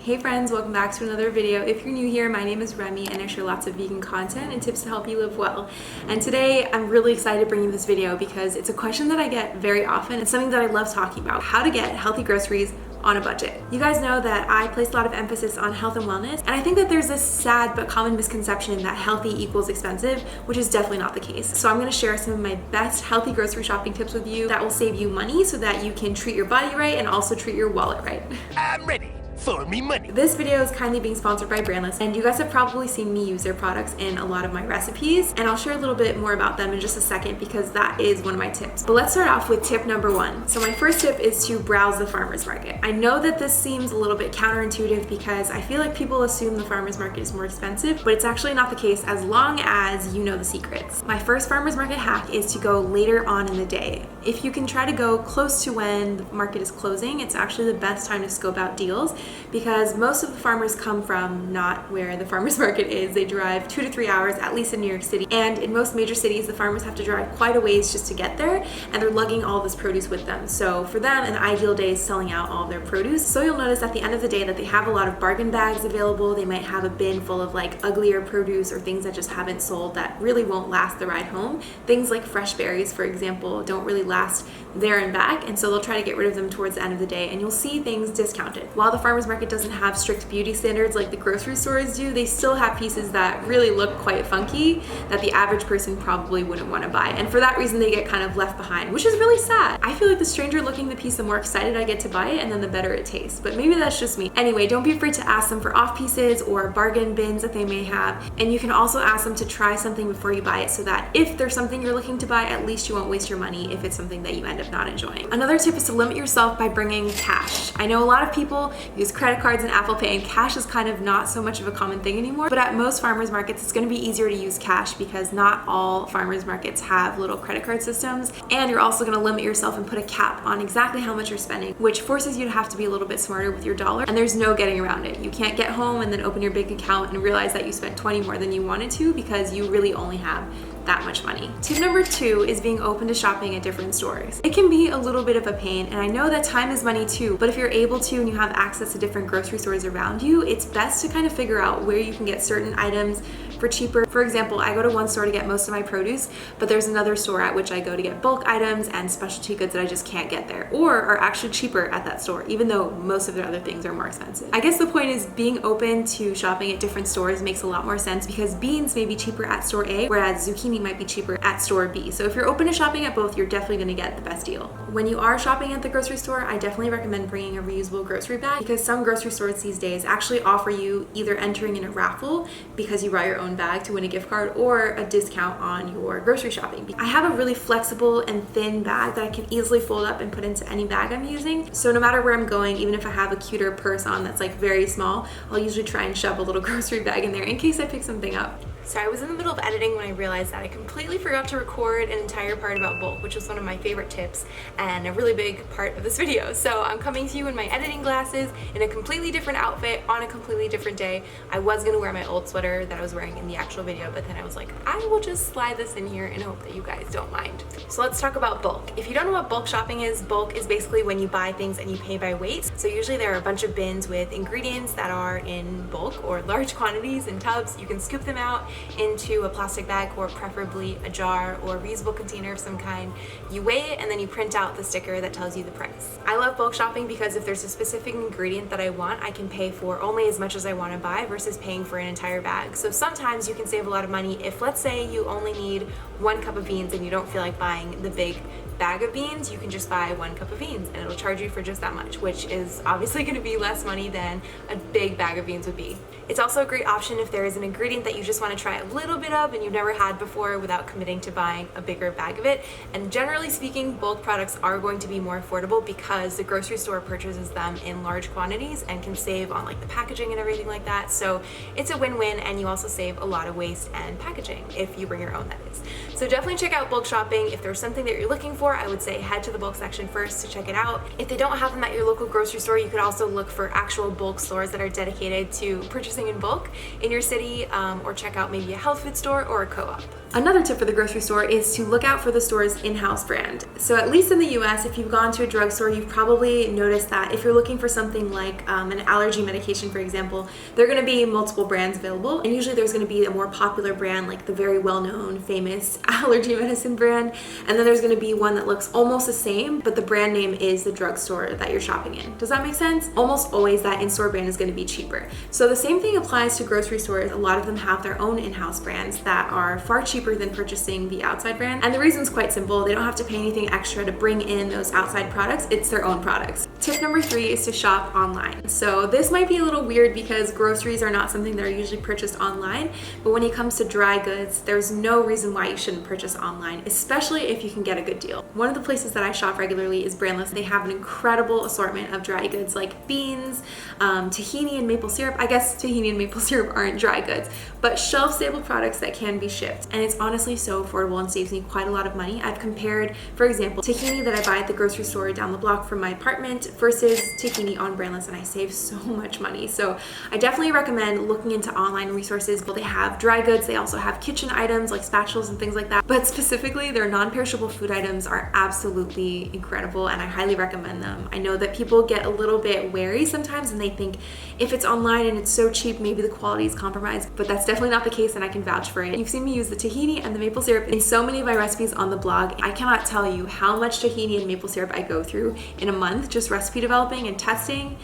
Hey friends, welcome back to another video. If you're new here, my name is Remy and I share lots of vegan content and tips to help you live well. And today I'm really excited to bring you this video because it's a question that I get very often. It's something that I love talking about: how to get healthy groceries on a budget. You guys know that I place a lot of emphasis on health and wellness, and I think that there's this sad but common misconception that healthy equals expensive, which is definitely not the case. So I'm gonna share some of my best healthy grocery shopping tips with you that will save you money so that you can treat your body right and also treat your wallet right. I'm ready. For me money. This video is kindly being sponsored by Brandless, and you guys have probably seen me use their products in a lot of my recipes, and I'll share a little bit more about them in just a second because that is one of my tips. But let's start off with tip number one. So my first tip is to browse the farmer's market. I know that this seems a little bit counterintuitive because I feel like people assume the farmer's market is more expensive, but it's actually not the case as long as you know the secrets. My first farmer's market hack is to go later on in the day. If you can try to go close to when the market is closing, it's actually the best time to scope out deals, because most of the farmers come from not where the farmers market is. They drive 2 to 3 hours, at least in New York City. And in most major cities, the farmers have to drive quite a ways just to get there, and they're lugging all this produce with them. So for them, an ideal day is selling out all of their produce. So you'll notice at the end of the day that they have a lot of bargain bags available. They might have a bin full of like uglier produce or things that just haven't sold that really won't last the ride home. Things like fresh berries, for example, don't really last there and back, and so they'll try to get rid of them towards the end of the day, and you'll see things discounted. While the farmers market doesn't have strict beauty standards like the grocery stores do, they still have pieces that really look quite funky that the average person probably wouldn't want to buy, and for that reason they get kind of left behind, which is really sad. I feel like the stranger looking the piece, the more excited I get to buy it, and then the better it tastes, but maybe that's just me. Anyway, don't be afraid to ask them for off pieces or bargain bins that they may have, and you can also ask them to try something before you buy it so that if there's something you're looking to buy, at least you won't waste your money if it's something that you end up not enjoying. Another tip is to limit yourself by bringing cash. I know a lot of people use credit cards and Apple Pay, and cash is kind of not so much of a common thing anymore, but at most farmers markets it's going to be easier to use cash because not all farmers markets have little credit card systems, and you're also going to limit yourself and put a cap on exactly how much you're spending, which forces you to have to be a little bit smarter with your dollar, and there's no getting around it. You can't get home and then open your bank account and realize that you spent 20 more than you wanted to because you really only have that much money. Tip number 2 is being open to shopping at different stores. It can be a little bit of a pain, and I know that time is money too, but if you're able to and you have access to different grocery stores around you, it's best to kind of figure out where you can get certain items for cheaper. For example, I go to one store to get most of my produce, but there's another store at which I go to get bulk items and specialty goods that I just can't get there, or are actually cheaper at that store, even though most of their other things are more expensive. I guess the point is being open to shopping at different stores makes a lot more sense because beans may be cheaper at store A, whereas zucchini might be cheaper at store B. So if you're open to shopping at both, you're definitely going to get the best deal. When you are shopping at the grocery store, I definitely recommend bringing a reusable grocery bag because some grocery stores these days actually offer you either entering in a raffle because you brought your own bag to win a gift card, or a discount on your grocery shopping. I have a really flexible and thin bag that I can easily fold up and put into any bag I'm using. So no matter where I'm going, even if I have a cuter purse on that's like very small, I'll usually try and shove a little grocery bag in there in case I pick something up. So I was in the middle of editing when I realized that I completely forgot to record an entire part about bulk, which was one of my favorite tips and a really big part of this video. So I'm coming to you in my editing glasses in a completely different outfit on a completely different day. I was gonna wear my old sweater that I was wearing in the actual video, but then I was like, I will just slide this in here and hope that you guys don't mind. So let's talk about bulk. If you don't know what bulk shopping is, bulk is basically when you buy things and you pay by weight. So usually there are a bunch of bins with ingredients that are in bulk or large quantities in tubs. You can scoop them out into a plastic bag or preferably a jar or a reusable container of some kind. You weigh it and then you print out the sticker that tells you the price. I love bulk shopping because if there's a specific ingredient that I want, I can pay for only as much as I want to buy versus paying for an entire bag. So sometimes you can save a lot of money if, let's say, you only need 1 cup of beans and you don't feel like buying the big bag of beans, you can just buy 1 cup of beans and it'll charge you for just that much, which is obviously going to be less money than a big bag of beans would be. It's also a great option if there is an ingredient that you just want to try a little bit of and you've never had before without committing to buying a bigger bag of it. And generally speaking, bulk products are going to be more affordable because the grocery store purchases them in large quantities and can save on like the packaging and everything like that. So it's a win-win, and you also save a lot of waste and packaging if you bring your own, that is. So definitely check out bulk shopping. If there's something that you're looking for, I would say head to the bulk section first to check it out. If they don't have them at your local grocery store, you could also look for actual bulk stores that are dedicated to purchasing in bulk in your city, or check out maybe a health food store or a co-op. Another tip for the grocery store is to look out for the store's in-house brand. So at least in the US, if you've gone to a drugstore, you've probably noticed that if you're looking for something like an allergy medication, for example, there are going to be multiple brands available, and usually there's going to be a more popular brand like the very well-known famous allergy medicine brand, and then there's going to be one that looks almost the same, but the brand name is the drugstore that you're shopping in. Does that make sense? Almost always that in-store brand is going to be cheaper. So the same thing applies to grocery stores. A lot of them have their own in-house brands that are far cheaper than purchasing the outside brand, and the reason is quite simple. They don't have to pay anything extra to bring in those outside products. It's their own products. Tip number 3 is to shop online. So this might be a little weird because groceries are not something that are usually purchased online, but when it comes to dry goods, there's no reason why you shouldn't purchase online, especially if you can get a good deal. One of the places that I shop regularly is Brandless. They have an incredible assortment of dry goods like beans, tahini and maple syrup. I guess tahini and maple syrup aren't dry goods, but shelf-stable products that can be shipped. And it's honestly so affordable and saves me quite a lot of money. I've compared, for example, tahini that I buy at the grocery store down the block from my apartment versus tahini on Brandless, and I save so much money. So I definitely recommend looking into online resources. Well, they have dry goods, they also have kitchen items like spatulas and things like that, but specifically their non-perishable food items are absolutely incredible, and I highly recommend them. I know that people get a little bit wary sometimes and they think if it's online and it's so cheap, maybe the quality is compromised, but that's definitely not the case, and I can vouch for it. You've seen me use the tahini and the maple syrup in so many of my recipes on the blog. I cannot tell you how much tahini and maple syrup I go through in a month just recipe developing and testing.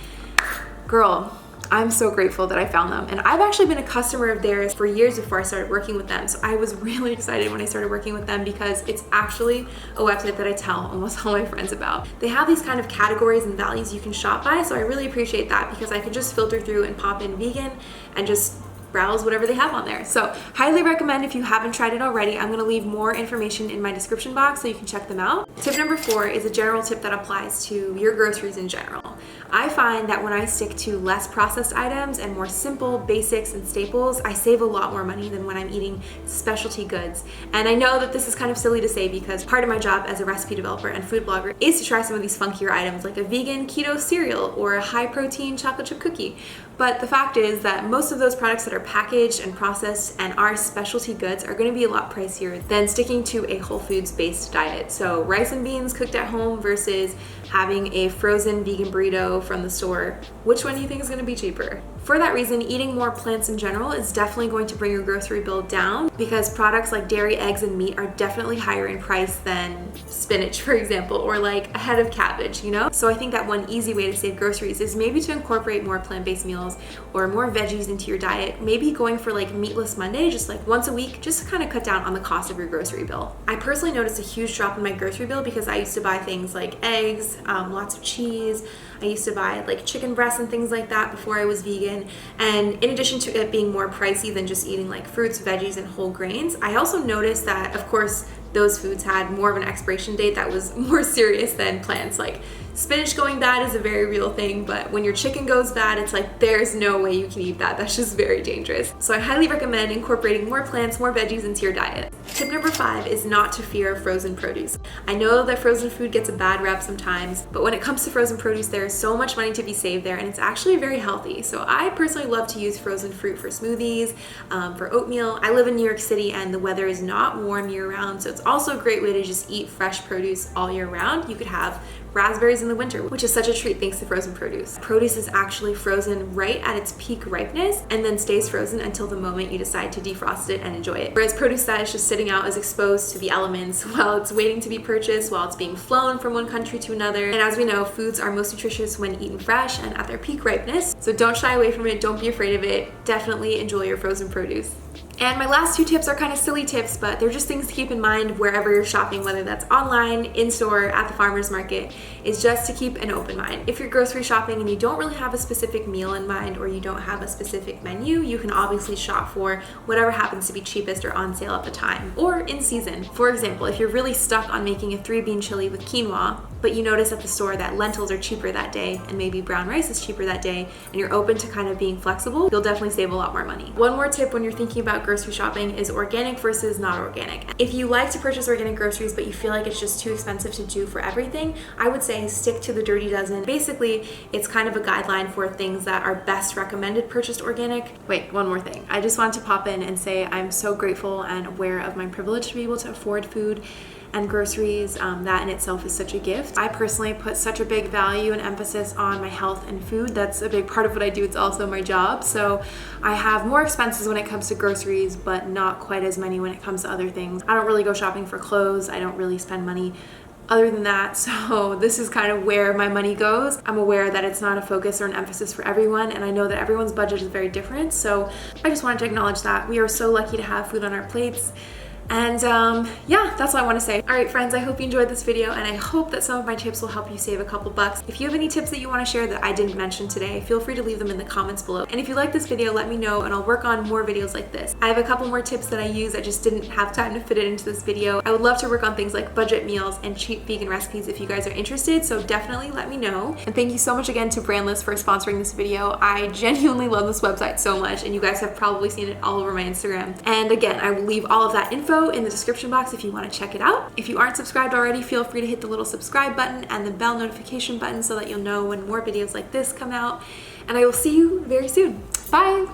Girl, I'm so grateful that I found them. And I've actually been a customer of theirs for years before I started working with them. So I was really excited when I started working with them because it's actually a website that I tell almost all my friends about. They have these kind of categories and values you can shop by. So I really appreciate that because I can just filter through and pop in vegan and just browse whatever they have on there. So highly recommend if you haven't tried it already. I'm gonna leave more information in my description box so you can check them out. Tip number 4 is a general tip that applies to your groceries in general. I find that when I stick to less processed items and more simple basics and staples, I save a lot more money than when I'm eating specialty goods. And I know that this is kind of silly to say because part of my job as a recipe developer and food blogger is to try some of these funkier items like a vegan keto cereal or a high protein chocolate chip cookie. But the fact is that most of those products that are packaged and processed and are specialty goods are going to be a lot pricier than sticking to a whole foods based diet. So rice and beans cooked at home versus having a frozen vegan burrito from the store, which one do you think is going to be cheaper? For that reason, eating more plants in general is definitely going to bring your grocery bill down because products like dairy, eggs, and meat are definitely higher in price than spinach, for example, or like a head of cabbage, you know? So I think that one easy way to save groceries is maybe to incorporate more plant-based meals or more veggies into your diet, maybe going for like Meatless Monday, just like once a week, just to kind of cut down on the cost of your grocery bill. I personally noticed a huge drop in my grocery bill because I used to buy things like eggs, lots of cheese. I used to buy like chicken breasts and things like that before I was vegan. And in addition to it being more pricey than just eating like fruits, veggies, and whole grains, I also noticed that, of course, those foods had more of an expiration date that was more serious than plants. Like spinach going bad is a very real thing, but when your chicken goes bad, it's like there's no way you can eat that. That's just very dangerous. So I highly recommend incorporating more plants, more veggies into your diet. Tip number 5 is not to fear frozen produce. I know that frozen food gets a bad rep sometimes, but when it comes to frozen produce, there is so much money to be saved there, and it's actually very healthy. So I personally love to use frozen fruit for smoothies, for oatmeal. I live in New York City and the weather is not warm year round, so it's also a great way to just eat fresh produce all year round. You could have raspberries in the winter, which is such a treat thanks to frozen produce. Produce is actually frozen right at its peak ripeness and then stays frozen until the moment you decide to defrost it and enjoy it. Whereas produce that is just sitting out is exposed to the elements while it's waiting to be purchased, while it's being flown from one country to another. And as we know, foods are most nutritious when eaten fresh and at their peak ripeness. So don't shy away from it, don't be afraid of it. Definitely enjoy your frozen produce. And my last 2 tips are kind of silly tips, but they're just things to keep in mind wherever you're shopping, whether that's online, in-store, at the farmer's market, is just to keep an open mind. If you're grocery shopping and you don't really have a specific meal in mind or you don't have a specific menu, you can obviously shop for whatever happens to be cheapest or on sale at the time or in season. For example, if you're really stuck on making a 3-bean chili with quinoa, but you notice at the store that lentils are cheaper that day and maybe brown rice is cheaper that day, and you're open to kind of being flexible, you'll definitely save a lot more money. One more tip when you're thinking about grocery shopping is organic versus not organic. If you like to purchase organic groceries but you feel like it's just too expensive to do for everything, I would say stick to the Dirty Dozen. Basically, it's kind of a guideline for things that are best recommended purchased organic. Wait, one more thing. I just wanted to pop in and say I'm so grateful and aware of my privilege to be able to afford food and groceries. That in itself is such a gift. I personally put such a big value and emphasis on my health and food. That's a big part of what I do. It's also my job. So I have more expenses when it comes to groceries, but not quite as many when it comes to other things. I don't really go shopping for clothes. I don't really spend money other than that. So this is kind of where my money goes. I'm aware that it's not a focus or an emphasis for everyone, and I know that everyone's budget is very different. So I just wanted to acknowledge that. We are so lucky to have food on our plates. And yeah, that's all I want to say. All right, friends, I hope you enjoyed this video, and I hope that some of my tips will help you save a couple bucks. If you have any tips that you want to share that I didn't mention today, feel free to leave them in the comments below. And if you like this video, let me know and I'll work on more videos like this. I have a couple more tips that I use. I just didn't have time to fit it into this video. I would love to work on things like budget meals and cheap vegan recipes if you guys are interested, so definitely let me know. And thank you so much again to Brandless for sponsoring this video. I genuinely love this website so much, and you guys have probably seen it all over my Instagram. And again, I will leave all of that info in the description box if you want to check it out. If you aren't subscribed already, feel free to hit the little subscribe button and the bell notification button so that you'll know when more videos like this come out. And I will see you very soon. Bye!